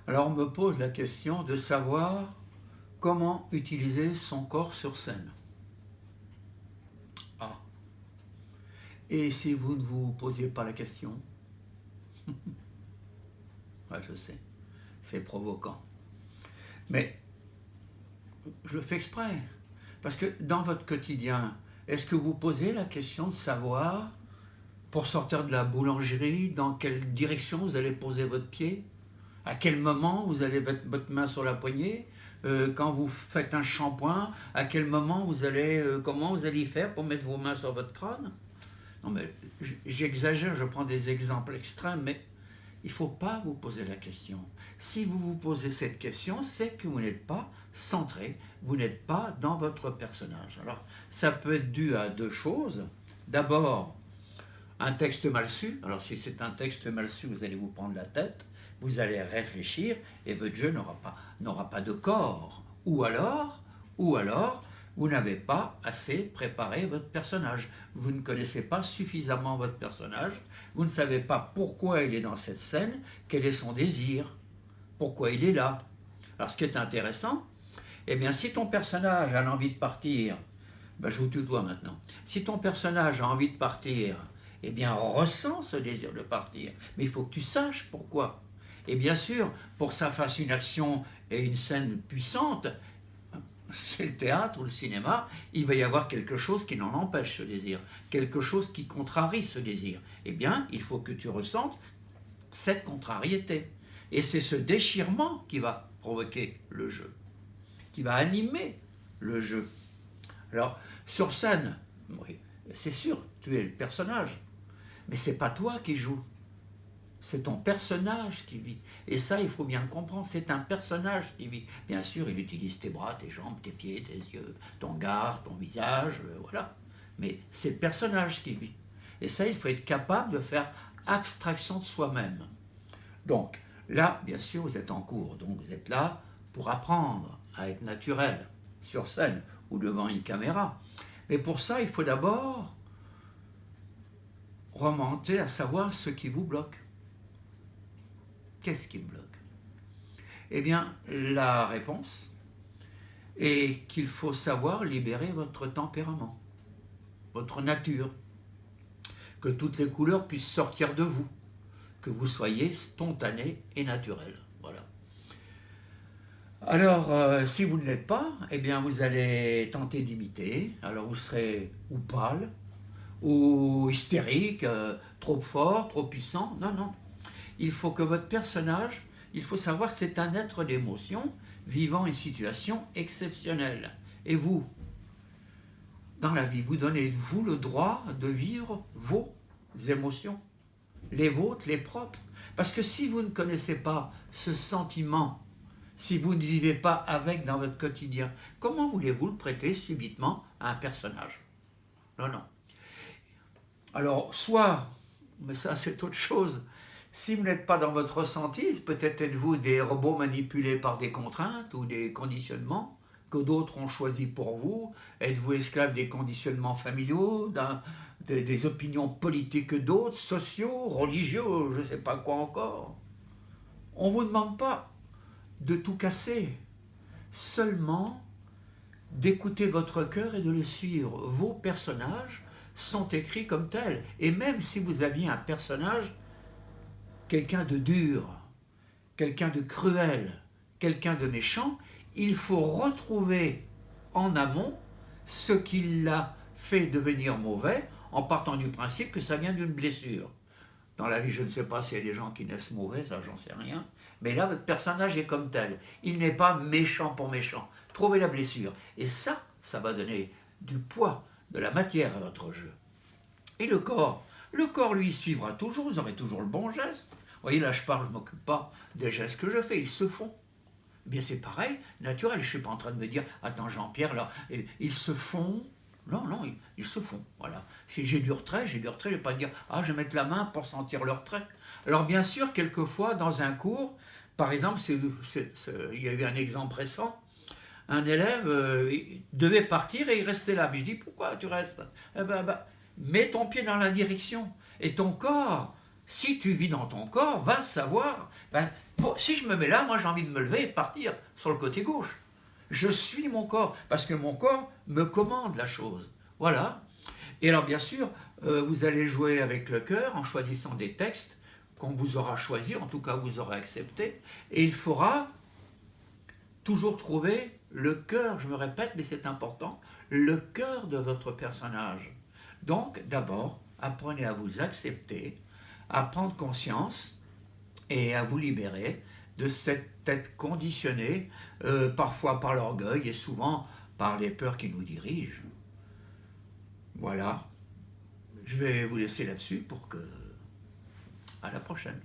Alors on me pose la question de savoir comment utiliser son corps sur scène. Ah. Et si vous ne vous posiez pas la question? Ouais, je sais, c'est provoquant. Mais je fais exprès. Parce que dans votre quotidien, est-ce que vous posez la question de savoir, pour sortir de la boulangerie, dans quelle direction vous allez poser votre pied? À quel moment vous allez mettre votre main sur la poignée? Quand vous faites un shampoing, à quel moment vous allez, comment vous allez y faire pour mettre vos mains sur votre crâne? Non mais j'exagère, je prends des exemples extrêmes, mais il ne faut pas vous poser la question. Si vous vous posez cette question, c'est que vous n'êtes pas centré, vous n'êtes pas dans votre personnage. Alors, ça peut être dû à deux choses. D'abord, un texte mal su. Alors, si c'est un texte mal su, vous allez vous prendre la tête, vous allez réfléchir, et votre jeu n'aura pas de corps. Ou alors, vous n'avez pas assez préparé votre personnage. Vous ne connaissez pas suffisamment votre personnage. Vous ne savez pas pourquoi il est dans cette scène, quel est son désir, pourquoi il est là. Alors ce qui est intéressant, eh bien si ton personnage a envie de partir, ben je vous tutoie maintenant, si ton personnage a envie de partir, eh bien ressent ce désir de partir, mais il faut que tu saches pourquoi. Et bien sûr, pour que ça fasse une action et une scène puissante, c'est le théâtre ou le cinéma, il va y avoir quelque chose qui n'en empêche ce désir, quelque chose qui contrarie ce désir. Eh bien, il faut que tu ressentes cette contrariété. Et c'est ce déchirement qui va provoquer le jeu, qui va animer le jeu. Alors, sur scène, oui, c'est sûr, tu es le personnage, mais c'est pas toi qui joues. C'est ton personnage qui vit. Et ça, il faut bien le comprendre, c'est un personnage qui vit. Bien sûr, il utilise tes bras, tes jambes, tes pieds, tes yeux, ton regard, ton visage, voilà. Mais c'est le personnage qui vit. Et ça, il faut être capable de faire abstraction de soi-même. Donc, là, bien sûr, vous êtes en cours. Donc, vous êtes là pour apprendre à être naturel, sur scène ou devant une caméra. Mais pour ça, il faut d'abord remonter à savoir ce qui vous bloque. Qu'est-ce qui me bloque? Eh bien, la réponse est qu'il faut savoir libérer votre tempérament, votre nature, que toutes les couleurs puissent sortir de vous, que vous soyez spontané et naturel. Voilà. Alors, si vous ne l'êtes pas, eh bien, vous allez tenter d'imiter. Alors, vous serez ou pâle, ou hystérique, trop fort, trop puissant. Non, non. Il faut que votre personnage, il faut savoir que c'est un être d'émotion vivant une situation exceptionnelle. Et vous, dans la vie, vous donnez-vous le droit de vivre vos émotions, les vôtres, les propres. Parce que si vous ne connaissez pas ce sentiment, si vous ne vivez pas avec dans votre quotidien, comment voulez-vous le prêter subitement à un personnage? Non, non. Alors, soit, mais ça c'est autre chose, si vous n'êtes pas dans votre ressenti, peut-être êtes-vous des robots manipulés par des contraintes ou des conditionnements que d'autres ont choisis pour vous. Êtes-vous esclave des conditionnements familiaux, des opinions politiques d'autres, sociaux, religieux, je ne sais pas quoi encore. On ne vous demande pas de tout casser, seulement d'écouter votre cœur et de le suivre. Vos personnages sont écrits comme tels. Et même si vous aviez un personnage, quelqu'un de dur, quelqu'un de cruel, quelqu'un de méchant, il faut retrouver en amont ce qui l'a fait devenir mauvais, en partant du principe que ça vient d'une blessure. Dans la vie, je ne sais pas s'il y a des gens qui naissent mauvais, ça j'en sais rien, mais là, votre personnage est comme tel. Il n'est pas méchant pour méchant. Trouvez la blessure. Et ça va donner du poids, de la matière à votre jeu. Et le corps, lui, suivra toujours, vous aurez toujours le bon geste. Vous voyez, là, je parle, je ne m'occupe pas des gestes que je fais, ils se font. Eh bien, c'est pareil, naturel. Je ne suis pas en train de me dire, attends, Jean-Pierre, là, ils se font. Non, non, ils se font, voilà. Si j'ai du retrait, je ne vais pas dire, ah, je vais mettre la main pour sentir le retrait. Alors, bien sûr, quelquefois, dans un cours, par exemple, il y a eu un exemple récent, un élève devait partir et il restait là. Mais je dis, pourquoi tu restes? Eh ben, mets ton pied dans la direction. Et ton corps si tu vis dans ton corps, va savoir, si je me mets là, moi j'ai envie de me lever et partir sur le côté gauche. Je suis mon corps, parce que mon corps me commande la chose. Voilà. Et alors bien sûr, vous allez jouer avec le cœur en choisissant des textes qu'on vous aura choisis, en tout cas vous aurez accepté, et il faudra toujours trouver le cœur, je me répète, mais c'est important, le cœur de votre personnage. Donc d'abord, apprenez à vous accepter, à prendre conscience et à vous libérer de cette tête conditionnée, parfois par l'orgueil et souvent par les peurs qui nous dirigent. Voilà. Je vais vous laisser là-dessus pour que... À la prochaine.